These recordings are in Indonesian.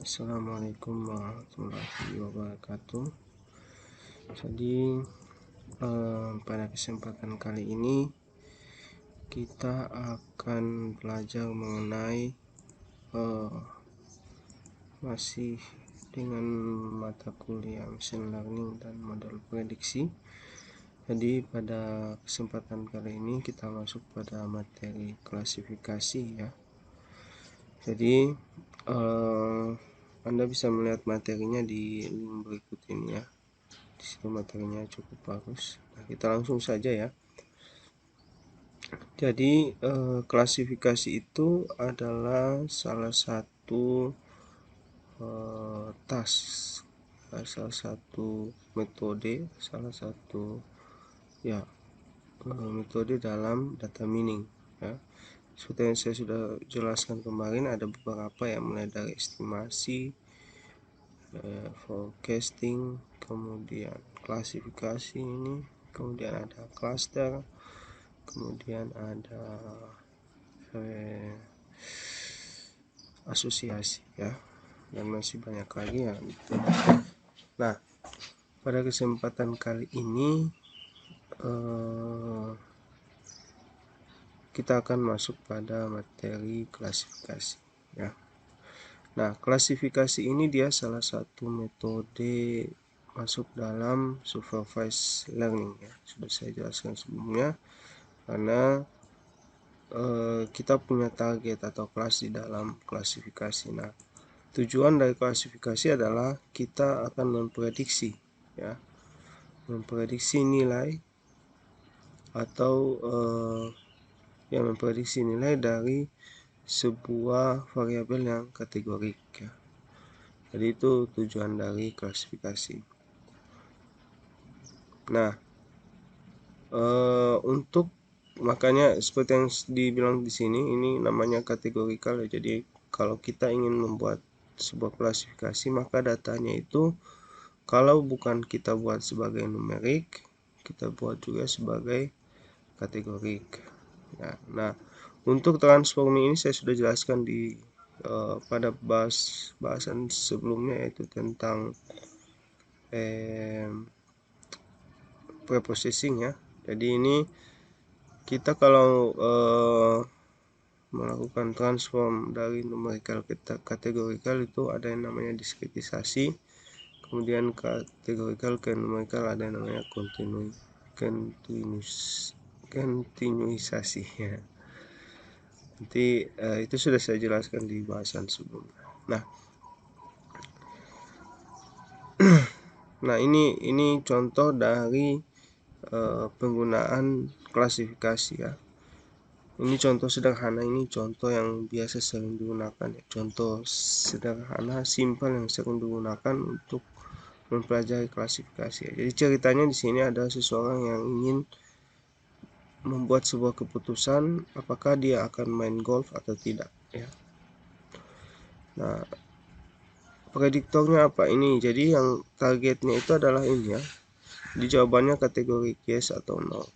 Assalamualaikum warahmatullahi wabarakatuh. Jadi pada kesempatan kali ini kita akan belajar mengenai masih dengan mata kuliah machine learning dan model prediksi. Jadi pada kesempatan kali ini kita masuk pada materi klasifikasi ya. Jadi Anda bisa melihat materinya di link berikut ini ya. Di situ materinya cukup bagus. Nah, kita langsung saja ya. Jadi klasifikasi itu adalah salah satu salah satu metode, metode dalam data mining ya. Seperti yang saya sudah jelaskan kemarin, ada beberapa yang mulai dari estimasi, forecasting, kemudian klasifikasi ini, kemudian ada cluster, kemudian ada asosiasi ya, dan masih banyak lagi ya gitu. Nah, pada kesempatan kali ini kita akan masuk pada materi klasifikasi ya. Nah, klasifikasi ini dia salah satu metode masuk dalam supervised learning ya. Sudah saya jelaskan sebelumnya, karena kita punya target atau kelas di dalam klasifikasi. Nah, tujuan dari klasifikasi adalah kita akan memprediksi ya, memprediksi nilai atau memprediksi nilai dari sebuah variabel yang kategorik ya. Jadi itu tujuan dari klasifikasi. Nah, untuk makanya seperti yang dibilang di sini, ini namanya kategorikal ya. Jadi kalau kita ingin membuat sebuah klasifikasi, maka datanya itu kalau bukan kita buat sebagai numerik, kita buat juga sebagai kategorik. Nah, untuk transforming ini saya sudah jelaskan di pada bahasan sebelumnya, yaitu tentang preprocessing ya. Jadi ini kita kalau melakukan transform dari numerical ke kategorikal itu ada yang namanya diskretisasi, kemudian kategorikal ke numerical ada yang namanya kontinuisasi ya. Nanti itu sudah saya jelaskan di bahasan sebelumnya. Nah, ini contoh dari penggunaan klasifikasi ya. Ini contoh sederhana, ini contoh yang biasa sering digunakan ya. Contoh sederhana, simpel yang sering digunakan untuk mempelajari klasifikasi ya. Jadi ceritanya di sini ada seseorang yang ingin membuat sebuah keputusan apakah dia akan main golf atau tidak ya. Nah, prediktornya apa ini? Jadi yang targetnya itu adalah ini ya. Di jawabannya kategori yes atau no.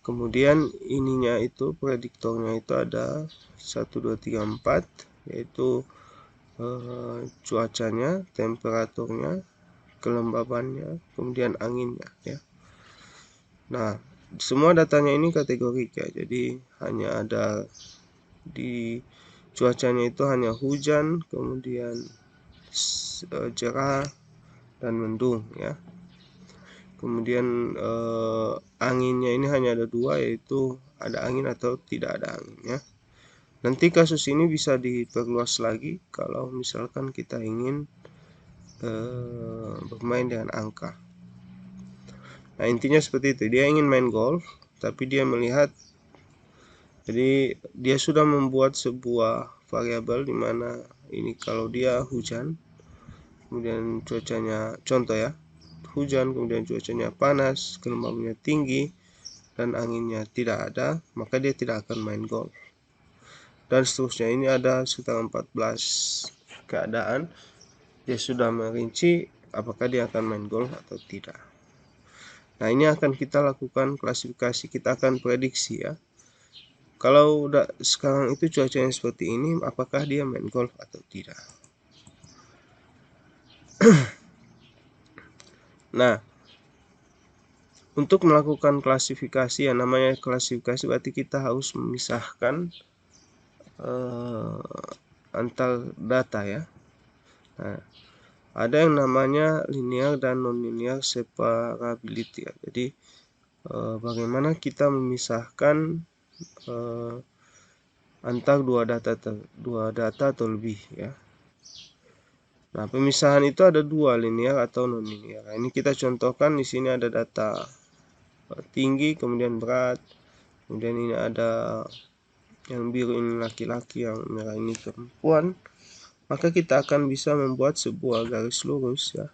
Kemudian ininya itu prediktornya itu ada 1, 2, 3, 4, yaitu cuacanya, temperaturnya, kelembabannya, kemudian anginnya ya. Nah, semua datanya ini kategorik ya. Jadi hanya ada di cuacanya itu hanya hujan, kemudian cerah dan mendung ya. Kemudian anginnya ini hanya ada 2, yaitu ada angin atau tidak ada angin ya. Nanti kasus ini bisa diperluas lagi kalau misalkan kita ingin bermain dengan angka. Nah, intinya seperti itu. Dia ingin main golf, tapi dia melihat, jadi dia sudah membuat sebuah variabel di mana ini kalau dia hujan, kemudian cuacanya, contoh ya, hujan, kemudian cuacanya panas, kelembabannya tinggi, dan anginnya tidak ada, maka dia tidak akan main golf. Dan seterusnya, ini ada sekitar 14 keadaan. Dia sudah merinci apakah dia akan main golf atau tidak. Nah, ini akan kita lakukan klasifikasi, kita akan prediksi ya. Kalau udah sekarang itu cuacanya seperti ini, apakah dia main golf atau tidak. Nah, untuk melakukan klasifikasi, yang namanya klasifikasi berarti kita harus memisahkan antar data ya. Nah, ada yang namanya linear dan non-linear separability ya. Jadi bagaimana kita memisahkan antar dua data atau lebih ya. Nah, pemisahan itu ada dua, linear atau non-linear. Nah, ini kita contohkan di sini ada data tinggi, kemudian berat, kemudian ini ada yang biru ini laki-laki, yang merah ini perempuan. Maka kita akan bisa membuat sebuah garis lurus ya.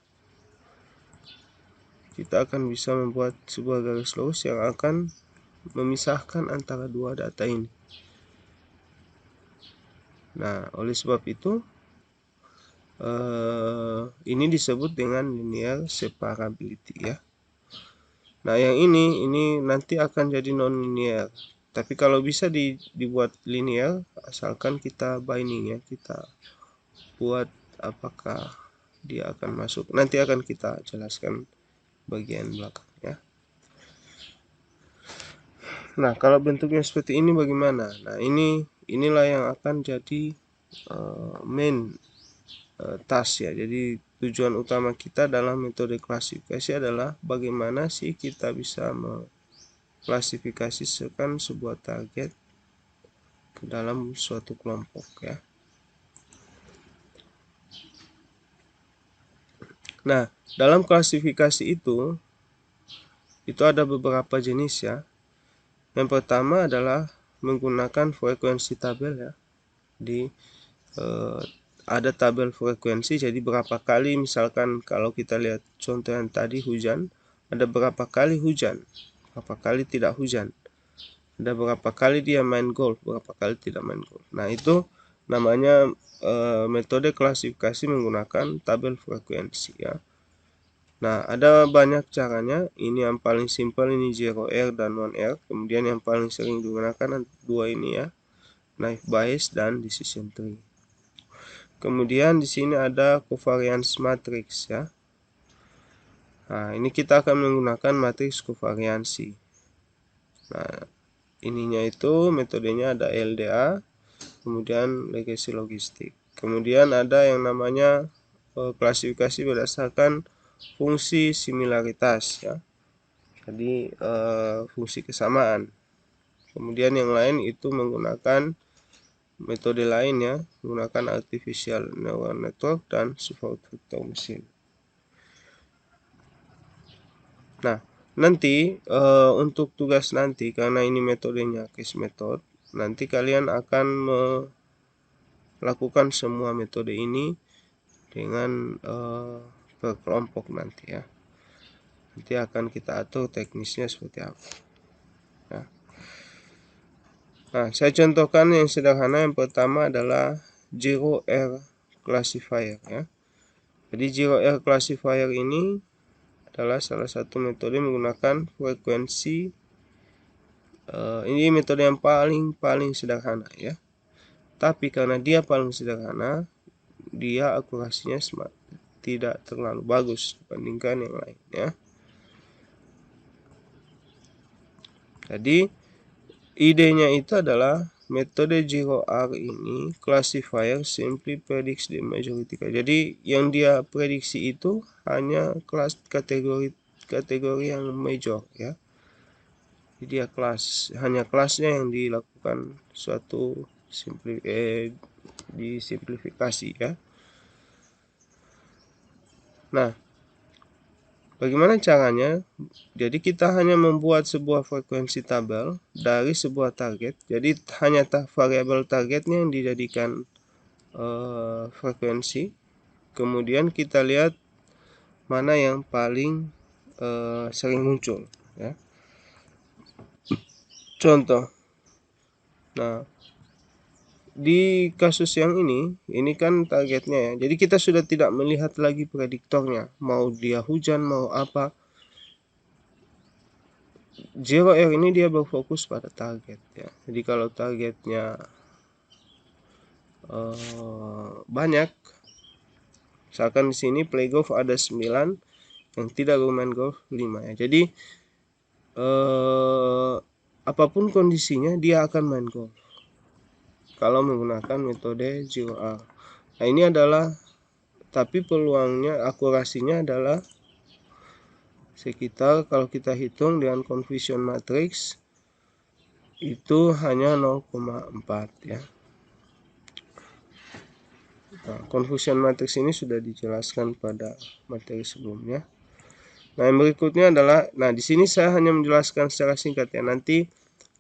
Kita akan bisa membuat sebuah garis lurus yang akan memisahkan antara dua data ini. Nah, oleh sebab itu ini disebut dengan linear separability ya. Nah, yang ini nanti akan jadi non-linear. Tapi kalau bisa dibuat linear, asalkan kita binding ya, kita buat apakah dia akan masuk. Nanti akan kita jelaskan bagian belakang ya. Nah, kalau bentuknya seperti ini bagaimana? Nah, inilah yang akan jadi main task ya. Jadi tujuan utama kita dalam metode klasifikasi adalah bagaimana sih kita bisa mengklasifikasikan sebuah target ke dalam suatu kelompok ya. Nah, dalam klasifikasi itu ada beberapa jenis ya. Yang pertama adalah menggunakan frekuensi tabel ya. Di ada tabel frekuensi, jadi berapa kali, misalkan kalau kita lihat contoh yang tadi hujan, ada berapa kali hujan, berapa kali tidak hujan, ada berapa kali dia main golf, berapa kali tidak main golf. Nah, itu namanya metode klasifikasi menggunakan tabel frekuensi ya. Nah, ada banyak caranya. Ini yang paling simpel, ini 0R dan 1R. Kemudian yang paling sering digunakan dua ini ya, naive Bayes dan decision tree. Kemudian di sini ada covariance matrix ya. Nah, ini kita akan menggunakan matriks covariansi. Nah, ininya itu metodenya ada LDA, kemudian legacy logistik. Kemudian ada yang namanya klasifikasi berdasarkan fungsi similaritas ya. Jadi fungsi kesamaan. Kemudian yang lain itu menggunakan metode lain ya, menggunakan artificial neural network dan support vector machine. Nah, nanti untuk tugas nanti, karena ini metodenya case method, nanti kalian akan melakukan semua metode ini dengan per kelompok nanti ya. Nanti akan kita atur teknisnya seperti apa ya. Nah, saya contohkan yang sederhana. Yang pertama adalah 0R classifier ya. Jadi 0R classifier ini adalah salah satu metode menggunakan frekuensi. Ini metode yang paling sederhana ya. Tapi karena dia paling sederhana, dia akurasinya tidak terlalu bagus dibandingkan yang lain ya. Jadi idenya itu adalah metode 0R ini classifier simply predicts the majority. Jadi yang dia prediksi itu hanya kategori yang major ya. Jadi dia hanya kelasnya yang dilakukan suatu disimplifikasi ya. Nah, bagaimana caranya? Jadi kita hanya membuat sebuah frekuensi tabel dari sebuah target. Jadi hanya variabel targetnya yang dijadikan frekuensi. Kemudian kita lihat mana yang paling sering muncul ya. Contoh. Nah, di kasus yang ini kan targetnya ya. Jadi kita sudah tidak melihat lagi prediktornya, mau dia hujan mau apa. 0R ini dia berfokus pada target ya. Jadi kalau targetnya banyak, Misalkan di sini play golf ada 9, yang tidak bermain golf 5 ya. Jadi apapun kondisinya dia akan main golf kalau menggunakan metode zero R. Nah, ini adalah, tapi peluangnya, akurasinya adalah sekitar, kalau kita hitung dengan confusion matrix itu hanya 0,4 ya. Nah, confusion matrix ini sudah dijelaskan pada materi sebelumnya. Nah, yang berikutnya adalah, nah di sini saya hanya menjelaskan secara singkat ya. Nanti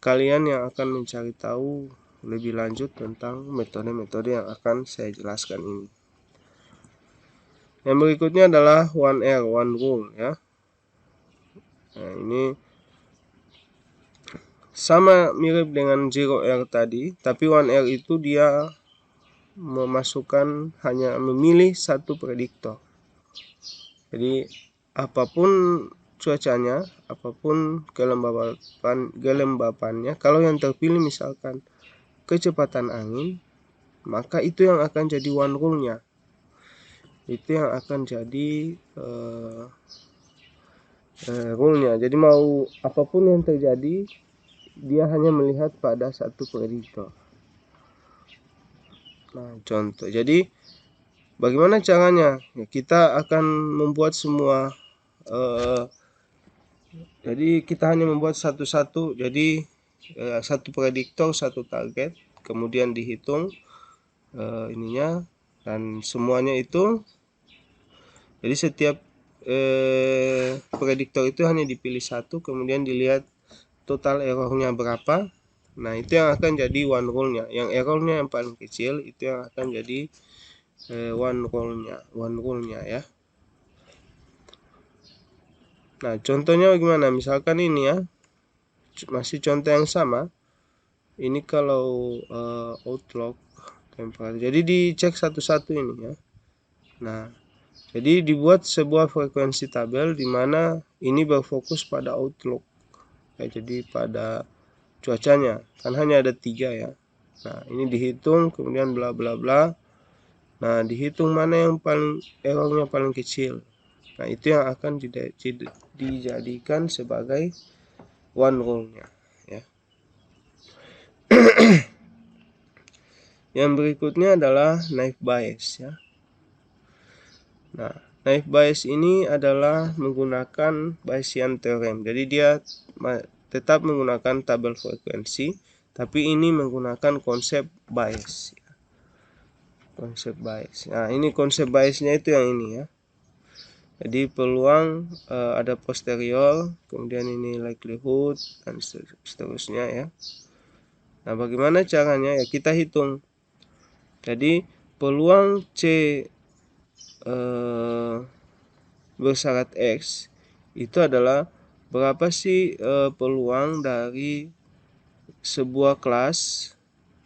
kalian yang akan mencari tahu lebih lanjut tentang metode-metode yang akan saya jelaskan ini. Yang berikutnya adalah 1R, one rule ya. Nah, ini sama mirip dengan 0R tadi, tapi 1R itu dia memasukkan, hanya memilih satu prediktor. Jadi apapun cuacanya, apapun kelembapannya, kalau yang terpilih misalkan kecepatan angin, maka itu yang akan jadi one rule-nya. Itu yang akan jadi rule-nya. Jadi mau apapun yang terjadi, dia hanya melihat pada satu prediktor. Nah, contoh. Jadi bagaimana caranya? Ya, kita akan membuat semua. Jadi kita hanya membuat satu-satu. Jadi satu prediktor, satu target, kemudian dihitung ininya, dan semuanya itu. Jadi setiap prediktor itu hanya dipilih satu, kemudian dilihat total errornya berapa. Nah, itu yang akan jadi one rule-nya. Yang errornya yang paling kecil itu yang akan jadi one rule-nya ya. Nah, contohnya bagaimana? Misalkan ini ya, masih contoh yang sama. Ini kalau outlook temperature. Jadi dicek satu-satu ini ya. Nah, jadi dibuat sebuah frekuensi tabel di mana ini berfokus pada outlook. Ya, jadi pada cuacanya, kan hanya ada 3 ya. Nah, ini dihitung, kemudian bla bla bla. Nah, dihitung mana yang paling errornya paling kecil. Nah, itu yang akan dijadikan sebagai one rule-nya ya. Yang berikutnya adalah naive Bayes ya. Nah, naive Bayes ini adalah menggunakan Bayesian theorem. Jadi dia tetap menggunakan tabel frekuensi, tapi ini menggunakan konsep bias. Konsep bias. Nah, ini konsep biasnya itu yang ini ya. Jadi peluang ada posterior, kemudian ini likelihood, dan seterusnya ya. Nah, bagaimana caranya? Ya, kita hitung. Jadi peluang C bersyarat X itu adalah berapa sih peluang dari sebuah kelas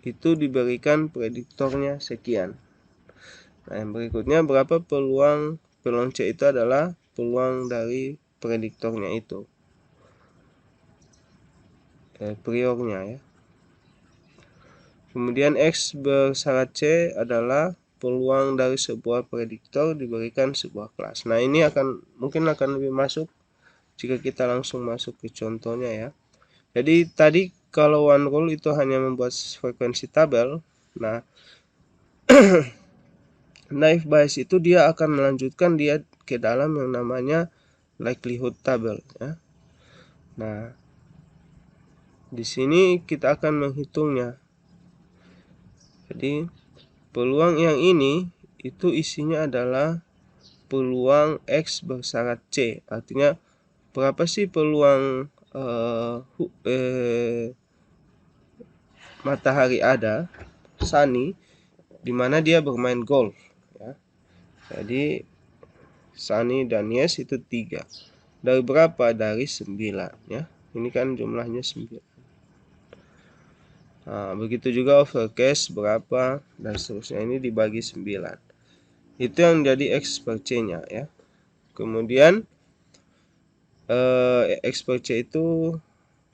itu diberikan prediktornya sekian. Nah, yang berikutnya berapa peluang C itu adalah peluang dari prediktornya itu, priornya ya. Kemudian X bersyarat C adalah peluang dari sebuah prediktor diberikan sebuah kelas. Nah, ini mungkin akan lebih masuk jika kita langsung masuk ke contohnya ya. Jadi tadi kalau one rule itu hanya membuat frekuensi tabel. Nah, naive Bayes itu dia akan melanjutkan dia ke dalam yang namanya likelihood table ya. Nah, di sini kita akan menghitungnya. Jadi peluang yang ini itu isinya adalah peluang X bersyarat C. Artinya berapa sih peluang matahari ada, sunny, di mana dia bermain golf ya. Jadi Sunny dan Yes itu 3. Dari berapa? Dari 9 ya. Ini kan jumlahnya 9. Nah, begitu juga overcast berapa dan seterusnya, ini dibagi 9. Itu yang jadi X per C-nya ya. Kemudian X per C itu,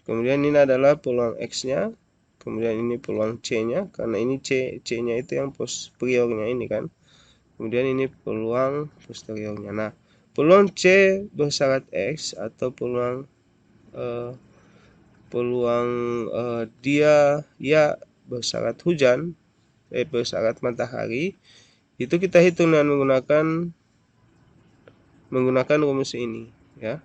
kemudian ini adalah peluang X-nya, kemudian ini peluang C-nya, karena ini C-nya itu yang priornya ini kan. Kemudian ini peluang posteriornya. Nah, peluang C bersyarat X atau peluang dia ya bersyarat hujan, bersyarat matahari, itu kita hitung dengan menggunakan rumus ini ya.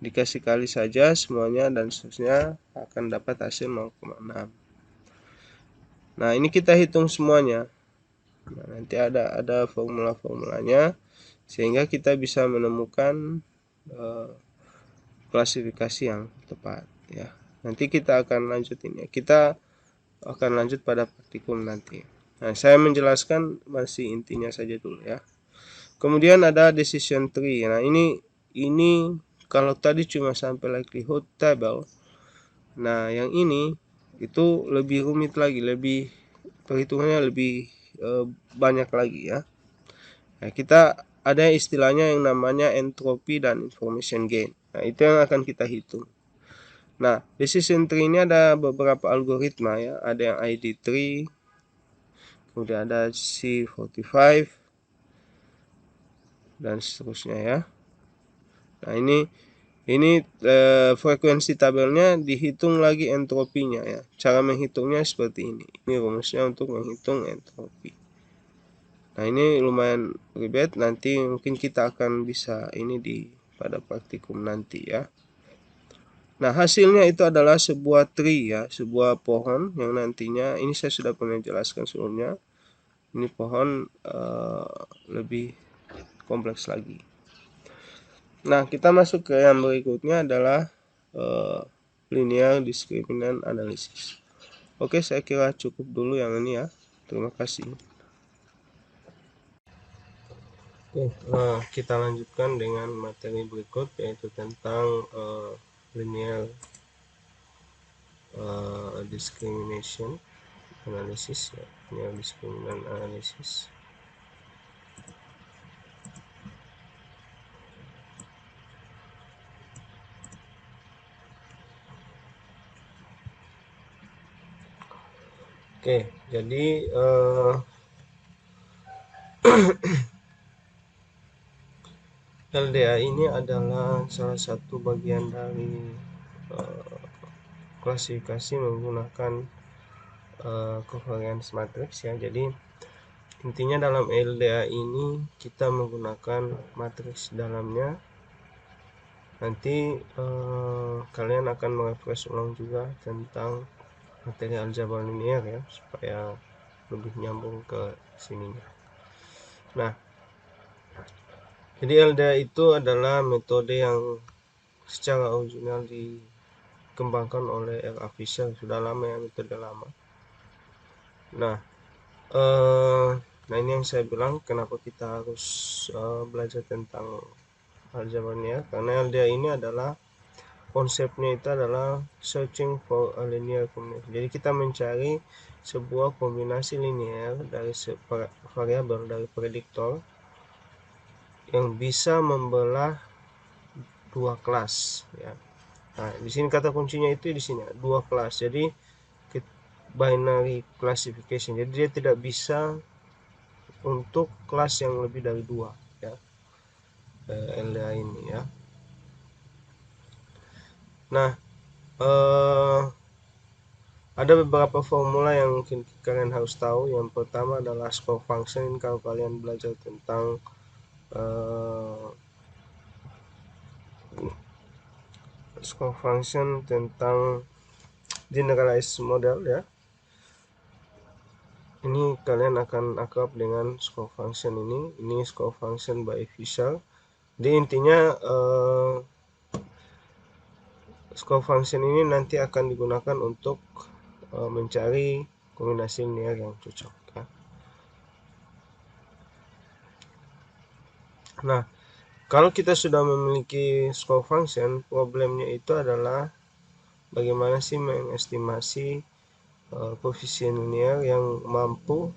Dikasih kali saja semuanya dan seterusnya akan dapat hasil 0,6. Nah, ini kita hitung semuanya. Nah, nanti ada formula-formulanya sehingga kita bisa menemukan klasifikasi yang tepat ya. Nanti kita akan lanjutin ya. Kita akan lanjut pada praktikum nanti. Nah, saya menjelaskan masih intinya saja dulu ya. Kemudian ada decision tree. Nah, ini kalau tadi cuma sampai likelihood table. Nah, yang ini itu lebih rumit lagi, lebih perhitungannya lebih banyak lagi ya. Nah, kita ada istilahnya yang namanya entropy dan information gain. Nah, itu yang akan kita hitung. Nah, decision tree ini ada beberapa algoritma ya. Ada yang ID3, kemudian ada C45 dan seterusnya ya. Nah, ini frekuensi tabelnya dihitung lagi entropinya ya. Cara menghitungnya seperti ini. Ini rumusnya untuk menghitung entropi. Nah, ini lumayan ribet. Nanti mungkin kita akan bisa ini pada praktikum nanti ya. Nah, hasilnya itu adalah sebuah tree ya, sebuah pohon yang nantinya ini saya sudah pernah jelaskan sebelumnya. Ini pohon lebih kompleks lagi. Nah, kita masuk ke yang berikutnya adalah linear discriminant analysis. Oke, saya kira cukup dulu yang ini ya. Terima kasih. Oke, kita lanjutkan dengan materi berikut yaitu tentang linear discrimination analysis ya, linear discriminant analysis. Oke, jadi LDA ini adalah salah satu bagian dari klasifikasi menggunakan covariance matrix ya. Jadi intinya dalam LDA ini kita menggunakan matriks dalamnya. Nanti kalian akan merefresh ulang juga tentang materi aljabar linear ya, supaya lebih nyambung ke sininya. Nah, jadi LDA itu adalah metode yang secara original dikembangkan oleh R.A. Fisher, sudah lama ya, metode lama. Nah, ini yang saya bilang kenapa kita harus belajar tentang aljabar linear, karena LDA ini adalah konsepnya itu adalah searching for a linear combination. Jadi kita mencari sebuah kombinasi linear dari variabel dari prediktor yang bisa membelah dua kelas ya. Nah, di sini kata kuncinya itu di sini dua kelas. Jadi binary classification. Jadi dia tidak bisa untuk kelas yang lebih dari dua ya. LDA ini ya. Nah, ada beberapa formula yang mungkin kalian harus tahu. Yang pertama adalah score function. Kalau kalian belajar tentang score function tentang generalized model ya, ini kalian akan akrab dengan score function ini score function by Fisher. Jadi intinya score function ini nanti akan digunakan untuk mencari kombinasi linear yang cocok ya. Nah, kalau kita sudah memiliki score function, problemnya itu adalah bagaimana sih mengestimasi koefisien linear yang mampu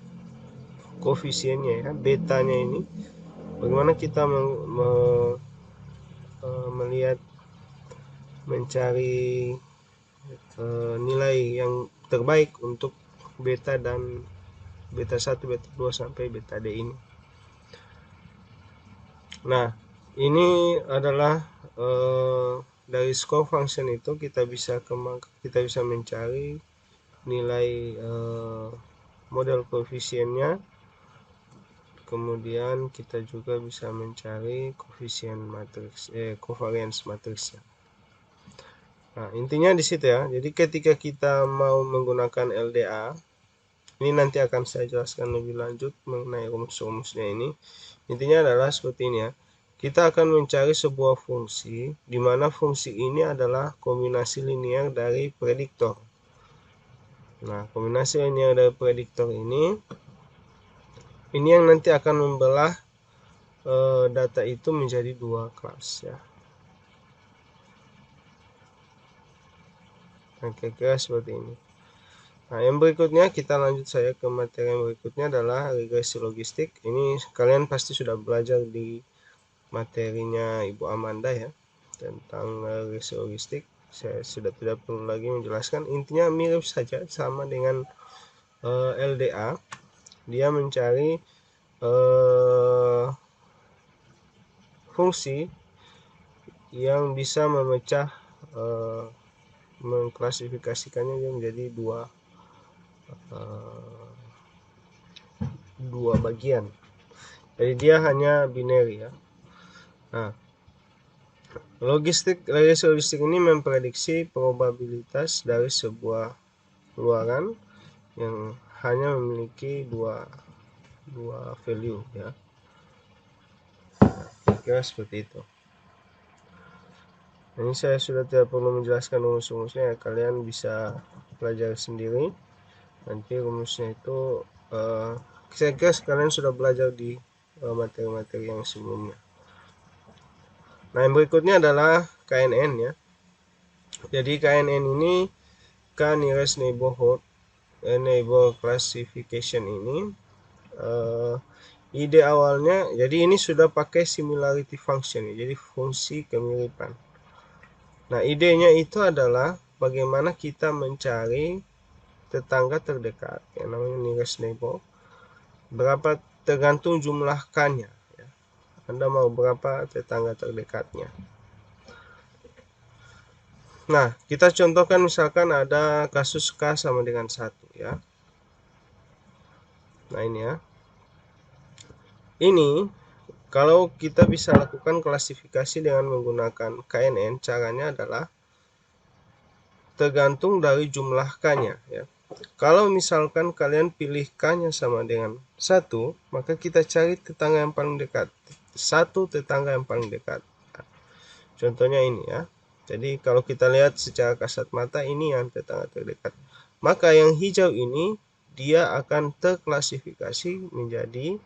koefisiennya ya, betanya ini, bagaimana kita melihat mencari nilai yang terbaik untuk beta dan beta 1, beta 2 sampai beta D ini. Nah, ini adalah dari score function itu kita bisa mencari nilai model koefisiennya, kemudian kita juga bisa mencari koefisien matriks covariance matriksnya. Nah, intinya di situ ya. Jadi ketika kita mau menggunakan LDA, ini nanti akan saya jelaskan lebih lanjut mengenai rumus-rumusnya ini. Intinya adalah seperti ini ya. Kita akan mencari sebuah fungsi di mana fungsi ini adalah kombinasi linear dari prediktor. Nah, kombinasi linear dari prediktor ini yang nanti akan membelah data itu menjadi dua kelas ya. Nah, kira-kira seperti ini. Nah, yang berikutnya kita lanjut saya ke materi yang berikutnya adalah regresi logistik. Ini kalian pasti sudah belajar di materinya Ibu Amanda ya tentang regresi logistik. Saya sudah tidak perlu lagi menjelaskan. Intinya mirip saja sama dengan LDA. Dia mencari fungsi yang bisa memecah mengklasifikasikannya menjadi dua bagian. Jadi dia hanya binary ya. Nah, regresi logistik ini memprediksi probabilitas dari sebuah luaran yang hanya memiliki dua value ya. Kira seperti itu. Ini saya sudah tidak perlu menjelaskan rumus-rumusnya ya, kalian bisa pelajari sendiri. Nanti rumusnya itu saya kira kalian sudah belajar di materi-materi yang sebelumnya. Nah, yang berikutnya adalah KNN ya. Jadi KNN ini nearest neighbor classification ini ide awalnya, jadi ini sudah pakai similarity function ya, jadi fungsi kemiripan. Nah, idenya itu adalah bagaimana kita mencari tetangga terdekat yang namanya nearest neighbor, berapa tergantung jumlah K-nya ya. Anda mau berapa tetangga terdekatnya. Nah, kita contohkan misalkan ada kasus K sama dengan 1 ya. Nah, ini ya. Ini kalau kita bisa lakukan klasifikasi dengan menggunakan KNN, caranya adalah tergantung dari jumlah K-nya ya. Kalau misalkan kalian pilih K-nya sama dengan 1, maka kita cari tetangga yang paling dekat. 1 tetangga yang paling dekat. Nah, contohnya ini ya. Jadi kalau kita lihat secara kasat mata ini yang tetangga terdekat. Maka yang hijau ini dia akan terklasifikasi menjadi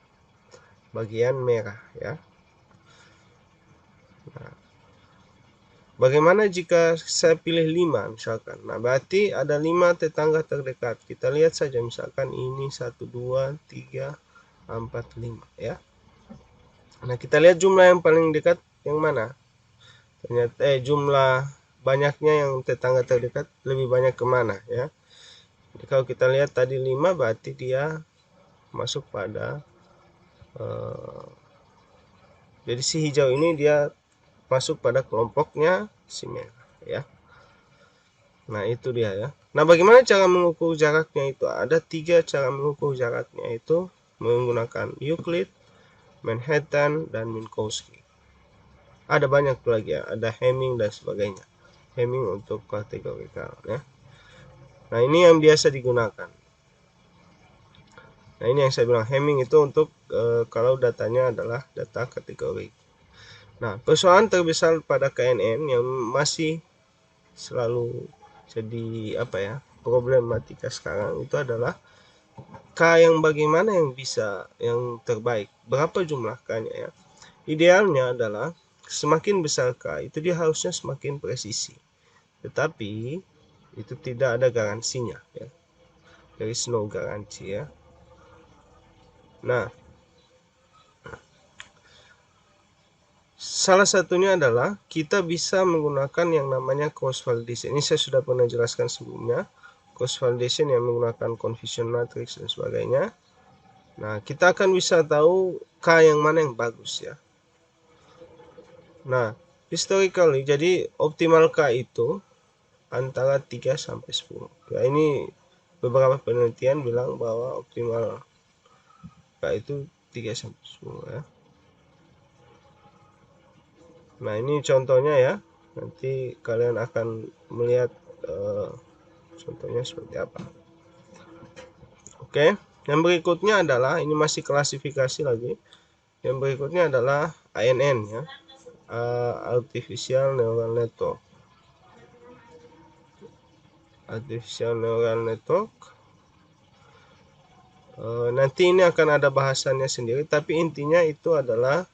bagian merah ya. Nah, bagaimana jika saya pilih 5 misalkan? Nah, berarti ada 5 tetangga terdekat. Kita lihat saja misalkan ini 1, 2, 3, 4, 5 ya. Nah, kita lihat jumlah yang paling dekat yang mana? Ternyata jumlah banyaknya yang tetangga terdekat lebih banyak kemana ya. Jadi kalau kita lihat tadi 5 berarti dia masuk pada jadi si hijau ini dia masuk pada kelompoknya si merah ya. Nah, itu dia ya. Nah, bagaimana cara mengukur jaraknya itu? Ada 3 cara mengukur jaraknya, itu menggunakan Euclid, Manhattan, dan Minkowski. Ada banyak lagi ya, ada Hamming dan sebagainya. Hamming untuk kategorikal ya. Nah, ini yang biasa digunakan. Nah, ini yang saya bilang Hamming itu untuk kalau datanya adalah data kategori. Nah, persoalan terbesar pada KNN yang masih selalu jadi problematika sekarang itu adalah K yang bagaimana yang terbaik, berapa jumlah K-nya ya. Idealnya adalah semakin besar K itu dia harusnya semakin presisi, tetapi itu tidak ada garansinya ya. There is no garansi ya. Nah, salah satunya adalah kita bisa menggunakan yang namanya cross validation. Ini saya sudah pernah jelaskan sebelumnya. Cross validation yang menggunakan confusion matrix dan sebagainya. Nah, kita akan bisa tahu K yang mana yang bagus ya. Nah, historically, jadi optimal K itu antara 3 sampai 10. Ya, ini beberapa penelitian bilang bahwa optimal K itu 3 sampai 10 ya. Nah, ini contohnya ya. Nanti kalian akan melihat contohnya seperti apa. Oke, yang berikutnya adalah ini masih klasifikasi lagi. Yang berikutnya adalah ANN ya. Artificial Neural Network. Artificial Neural Network. Nanti ini akan ada bahasannya sendiri, tapi intinya itu adalah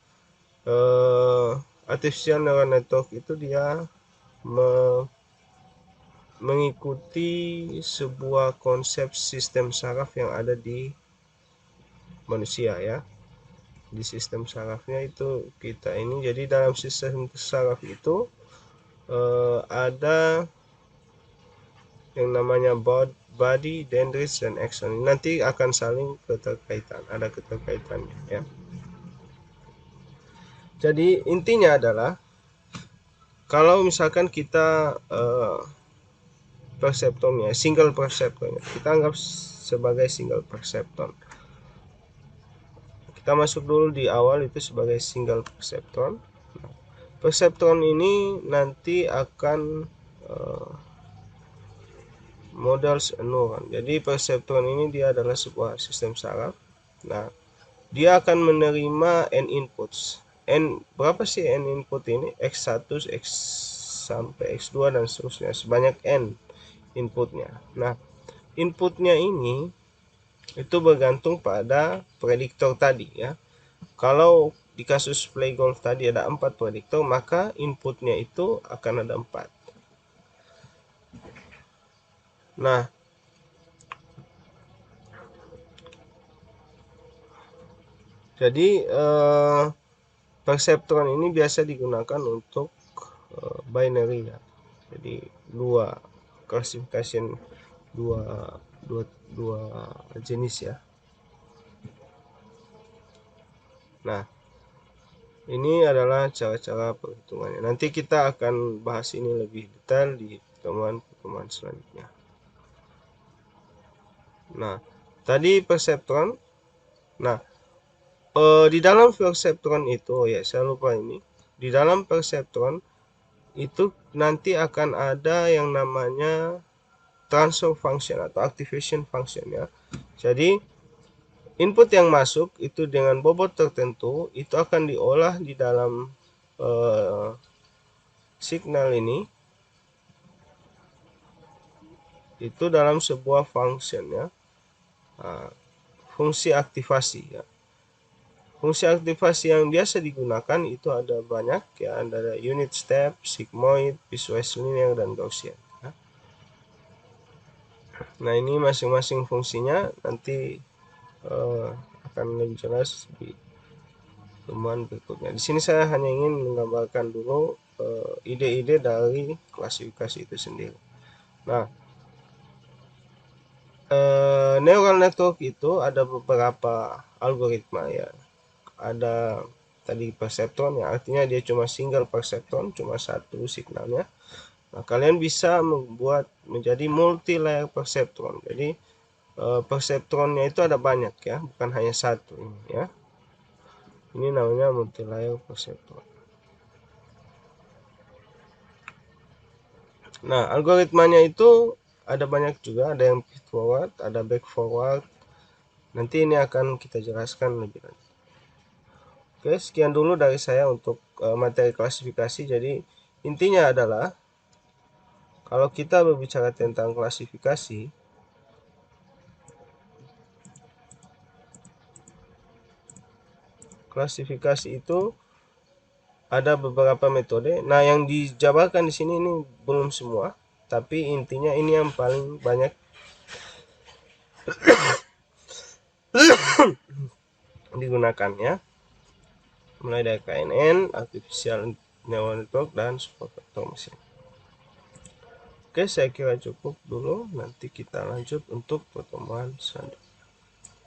Artificial Neural Network itu dia mengikuti sebuah konsep sistem saraf yang ada di manusia ya. Di sistem sarafnya itu kita ini, jadi dalam sistem saraf itu ada yang namanya body, dendrites, dan axon. Nanti akan saling keterkaitan, ada keterkaitannya ya. Jadi intinya adalah kalau misalkan kita perseptonnya, single perseptonnya, kita anggap sebagai single persepton. Kita masuk dulu di awal itu sebagai single persepton. Perseptron ini nanti akan model neuron. Jadi perseptron ini dia adalah sebuah sistem saraf. Nah, dia akan menerima n inputs. N berapa sih n input ini? X1, X sampai X2 dan seterusnya. Sebanyak n inputnya. Nah, inputnya ini itu bergantung pada prediktor tadi ya. Kalau di kasus play golf tadi ada 4 prediktor, maka inputnya itu akan ada 4. Nah, jadi perseptron ini biasa digunakan untuk binary ya. Jadi dua classification, dua jenis ya. Nah, ini adalah cara-cara perhitungannya. Nanti kita akan bahas ini lebih detail di pertemuan selanjutnya. Nah, tadi perseptron. Nah, di dalam perseptron itu, ya saya lupa ini. Di dalam perseptron itu nanti akan ada yang namanya transfer function atau activation function ya. Jadi input yang masuk itu dengan bobot tertentu itu akan diolah di dalam signal ini itu dalam sebuah function ya. Fungsi aktivasi ya. Fungsi aktivasi yang biasa digunakan itu ada banyak ya, ada unit step, sigmoid, piecewise linear, dan Gaussian ya. Nah, ini masing-masing fungsinya nanti akan lebih jelas di pertemuan berikutnya. Di sini saya hanya ingin menggambarkan dulu ide-ide dari klasifikasi itu sendiri. Nah, neural network itu ada beberapa algoritma ya. Ada tadi perseptron ya, artinya dia cuma single perseptron, cuma satu signalnya. Nah, kalian bisa membuat menjadi multi layer perseptron. Jadi perseptronnya itu ada banyak ya, bukan hanya satu ini ya. Ini namanya multi layer perseptron. Nah, algoritmanya itu ada banyak juga, ada yang feed forward, ada back forward. Nanti ini akan kita jelaskan lebih lanjut. Oke, sekian dulu dari saya untuk materi klasifikasi. Jadi intinya adalah kalau kita berbicara tentang klasifikasi, itu ada beberapa metode. Nah, yang dijabarkan di sini ini belum semua, tapi intinya ini yang paling banyak digunakan ya. Mulai dari KNN, Artificial Neural Network, dan Supervector Machine. Oke, saya kira cukup dulu. Nanti kita lanjut untuk pertemuan selanjutnya.